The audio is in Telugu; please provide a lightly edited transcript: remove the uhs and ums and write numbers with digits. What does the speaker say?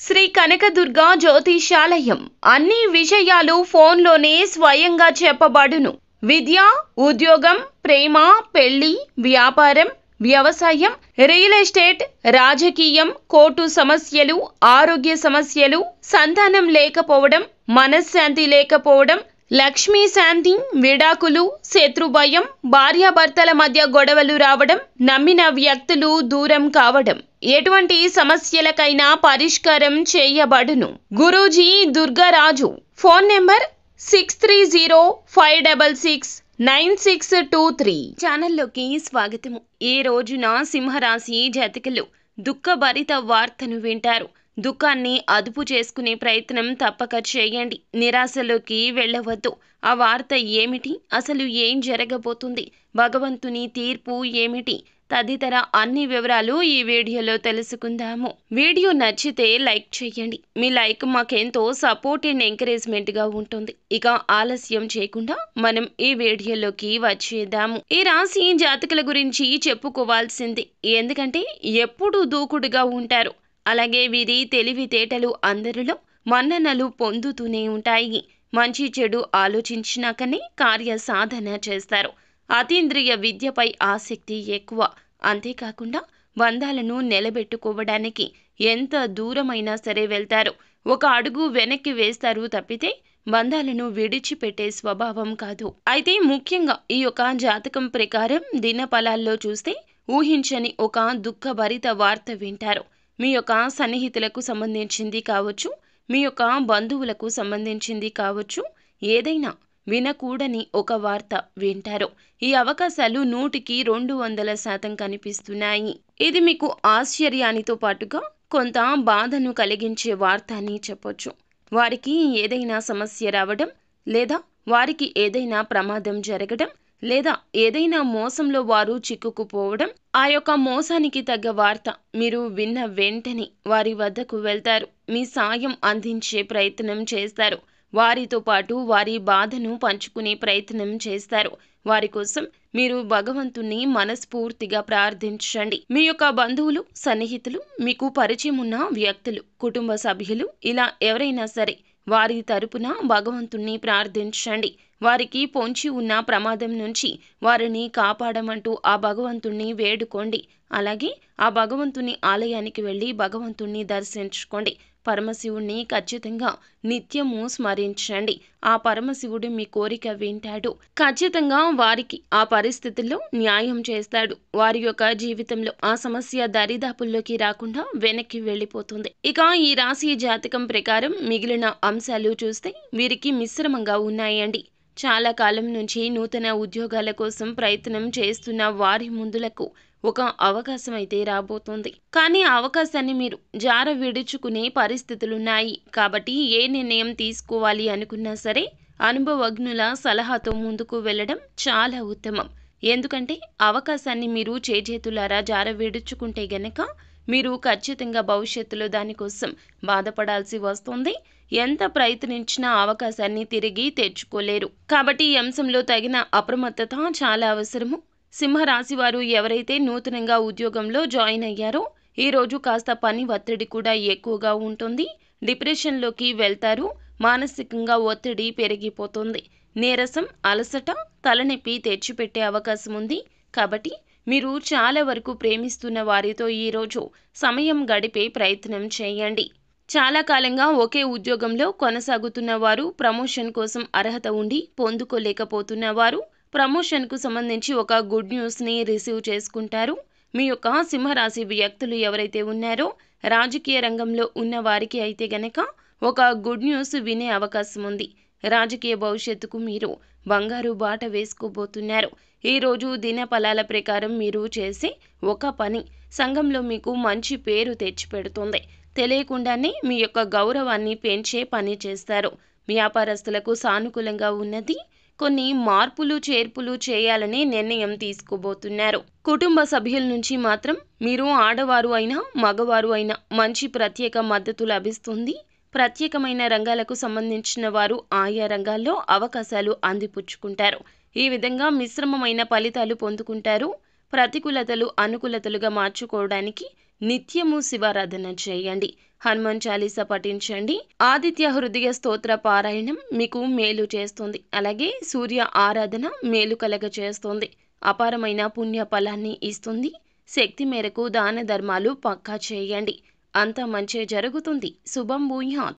శ్రీ కనకదుర్గ జ్యోతిషాలయం అన్ని విషయాలు ఫోన్లోనే స్వయంగా చెప్పబడును. విద్య, ఉద్యోగం, ప్రేమ, పెళ్లి, వ్యాపారం, వ్యవసాయం, రియల్ ఎస్టేట్, రాజకీయం, కోర్టు సమస్యలు, ఆరోగ్య సమస్యలు, సంతానం లేకపోవడం, మనశ్శాంతి లేకపోవడం, లక్ష్మీ శాంతి, విడాకులు, శత్రుభయం, భార్యాభర్తల మధ్య గొడవలు రావడం, నమ్మిన వ్యక్తులు దూరం కావడం, ఎటువంటి సమస్యలకైనా పరిష్కారం చేయబడును. గురూజీ దుర్గారాజు. Phone number 6305669623. ఛానల్లోకి స్వాగతము. ఈ రోజున సింహరాశి జాతకులు దుఃఖభరిత వార్తను వింటారు. దుఃఖాన్ని అదుపు చేసుకునే ప్రయత్నం తప్పక చేయండి. నిరాశలోకి వెళ్ళవద్దు. ఆ వార్త ఏమిటి? అసలు ఏం జరగబోతుంది? భగవంతుని తీర్పు ఏమిటి? తదితర అన్ని వివరాలు ఈ వీడియోలో తెలుసుకుందాము. వీడియో నచ్చితే లైక్ చేయండి. మీ లైక్ మాకెంతో సపోర్ట్ అండ్ ఎంకరేజ్మెంట్గా ఉంటుంది. ఇక ఆలస్యం చేయకుండా మనం ఈ వీడియోలోకి వచ్చేద్దాము. ఈ రాశి జాతకుల గురించి చెప్పుకోవాల్సింది. ఎందుకంటే ఎప్పుడూ దూకుడుగా ఉంటారు. అలాగే వీరి తెలివితేటలు అందరిలో మన్ననలు పొందుతూనే ఉంటాయి. మంచి చెడు ఆలోచించినాకనే కార్య సాధన చేస్తారు. అతీంద్రియ విద్యపై ఆసక్తి ఎక్కువ. అంతేకాకుండా బంధాలను నిలబెట్టుకోవడానికి ఎంత దూరమైనా సరే వెళ్తారు. ఒక అడుగు వెనక్కి వేస్తారు తప్పితే బంధాలను విడిచిపెట్టే స్వభావం కాదు. అయితే ముఖ్యంగా ఈ యొక్క జాతకం ప్రకారం దినఫలాల్లో చూస్తే ఊహించని ఒక దుఃఖభరిత వార్త వింటారు. మీ యొక్క సన్నిహితులకు సంబంధించింది కావచ్చు, మీ యొక్క బంధువులకు సంబంధించింది కావచ్చు, ఏదైనా వినకూడని ఒక వార్త వింటారు. ఈ అవకాశాలు 100% కనిపిస్తున్నాయి. ఇది మీకు ఆశ్చర్యానితో పాటుగా కొంత బాధను కలిగించే వార్త అని చెప్పొచ్చు. వారికి ఏదైనా సమస్య రావడం, లేదా వారికి ఏదైనా ప్రమాదం జరగడం, లేదా ఏదైనా మోసంలో వారు చిక్కుకుపోవడం, ఆ యొక్క మోసానికి తగ్గ వార్త మీరు విన్న వెంటనే వారి వద్దకు వెళ్తారు. మీ సాయం అందించే ప్రయత్నం చేస్తారు. వారితో పాటు వారి బాధను పంచుకునే ప్రయత్నం చేస్తారు. వారి కోసం మీరు భగవంతుణ్ణి మనస్ఫూర్తిగా ప్రార్థించండి. మీ యొక్క బంధువులు, సన్నిహితులు, మీకు పరిచయం ఉన్న వ్యక్తులు, కుటుంబ సభ్యులు, ఇలా ఎవరైనా సరే వారి తరపున భగవంతుణ్ణి ప్రార్థించండి. వారికి పొంచి ఉన్న ప్రమాదం నుంచి వారిని కాపాడమంటూ ఆ భగవంతుణ్ణి వేడుకోండి. అలాగే ఆ భగవంతుని ఆలయానికి వెళ్ళి భగవంతుణ్ణి దర్శించుకోండి. పరమశివుణ్ణి ఖచ్చితంగా నిత్యము స్మరించండి. ఆ పరమశివుడు మీ కోరిక వింటాడు. ఖచ్చితంగా వారికి ఆ పరిస్థితుల్లో న్యాయం చేస్తాడు. వారి యొక్క జీవితంలో ఆ సమస్య దరిదాపుల్లోకి రాకుండా వెనక్కి వెళ్ళిపోతుంది. ఇక ఈ రాశి జాతకం ప్రకారం మిగిలిన అంశాలు చూస్తే వీరికి మిశ్రమంగా ఉన్నాయండి. చాలా కాలం నుంచి నూతన ఉద్యోగాల కోసం ప్రయత్నం చేస్తున్న వారి ముందులకు ఒక అవకాశం అయితే రాబోతుంది. కానీ ఆ అవకాశాన్ని మీరు జార విడుచుకునే పరిస్థితులున్నాయి. కాబట్టి ఏ నిర్ణయం తీసుకోవాలి అనుకున్నా సరే అనుభవజ్ఞుల సలహాతో ముందుకు వెళ్ళడం చాలా ఉత్తమం. ఎందుకంటే అవకాశాన్ని మీరు చేజేతులారా జార విడుచుకుంటే గనక మీరు ఖచ్చితంగా భవిష్యత్తులో దానికోసం బాధపడాల్సి వస్తుంది. ఎంత ప్రయత్నించినా అవకాశాన్ని తిరిగి తెచ్చుకోలేరు. కాబట్టి ఈ అంశంలో తగిన అప్రమత్తత చాలా అవసరము. సింహరాశి వారు ఎవరైతే నూతనంగా ఉద్యోగంలో జాయిన్ అయ్యారో ఈ రోజు కాస్త పని ఒత్తిడి కూడా ఎక్కువగా ఉంటుంది. డిప్రెషన్లోకి వెళ్తారు. మానసికంగా ఒత్తిడి పెరిగిపోతుంది. నీరసం, అలసట, తలనొప్పి తెచ్చిపెట్టే అవకాశం ఉంది. కాబట్టి మీరు చాలా వరకు ప్రేమిస్తున్న వారితో ఈరోజు సమయం గడిపే ప్రయత్నం చేయండి. చాలా కాలంగా ఒకే ఉద్యోగంలో కొనసాగుతున్న వారు, ప్రమోషన్ కోసం అర్హత ఉండి పొందుకోలేకపోతున్న వారు ప్రమోషన్కు సంబంధించి ఒక గుడ్ న్యూస్ని రిసీవ్ చేసుకుంటారు. మీ యొక్క సింహరాశి వ్యక్తులు ఎవరైతే ఉన్నారో రాజకీయ రంగంలో ఉన్న వారికి అయితే గనక ఒక గుడ్ న్యూస్ వినే అవకాశం ఉంది. రాజకీయ భవిష్యత్తుకు మీరు బంగారు బాట వేసుకోబోతున్నారు. ఈరోజు దినఫలాల ప్రకారం మీరు చేసే ఒక పని సంఘంలో మీకు మంచి పేరు తెచ్చిపెడుతుంది. తెలియకుండానే మీ యొక్క గౌరవాన్ని పెంచే పని చేస్తారు. వ్యాపారస్తులకు సానుకూలంగా ఉన్నది. కొన్ని మార్పులు చేర్పులు చేయాలని నిర్ణయం తీసుకోబోతున్నారు. కుటుంబ సభ్యుల నుంచి మాత్రం మీరు ఆడవారు అయినా మగవారు అయినా మంచి ప్రత్యేక మద్దతు లభిస్తుంది. ప్రత్యేకమైన రంగాలకు సంబంధించిన వారు ఆయా రంగాల్లో అవకాశాలు అందిపుచ్చుకుంటారు. ఈ విధంగా మిశ్రమమైన ఫలితాలు పొందుకుంటారు. ప్రతికూలతలు అనుకూలతలుగా మార్చుకోవడానికి నిత్యము శివారాధన చేయండి. హనుమాన్ చాలీసా పఠించండి. ఆదిత్య హృదయ స్తోత్ర పారాయణం మీకు మేలు చేస్తుంది. అలాగే సూర్య ఆరాధన మేలు కలగ చేస్తుంది. అపారమైన పుణ్య ఫలాన్ని ఇస్తుంది. శక్తి మేరకు దాన ధర్మాలు పక్కా చేయండి. అంతా మంచే జరుగుతుంది. శుభం భూయాత్.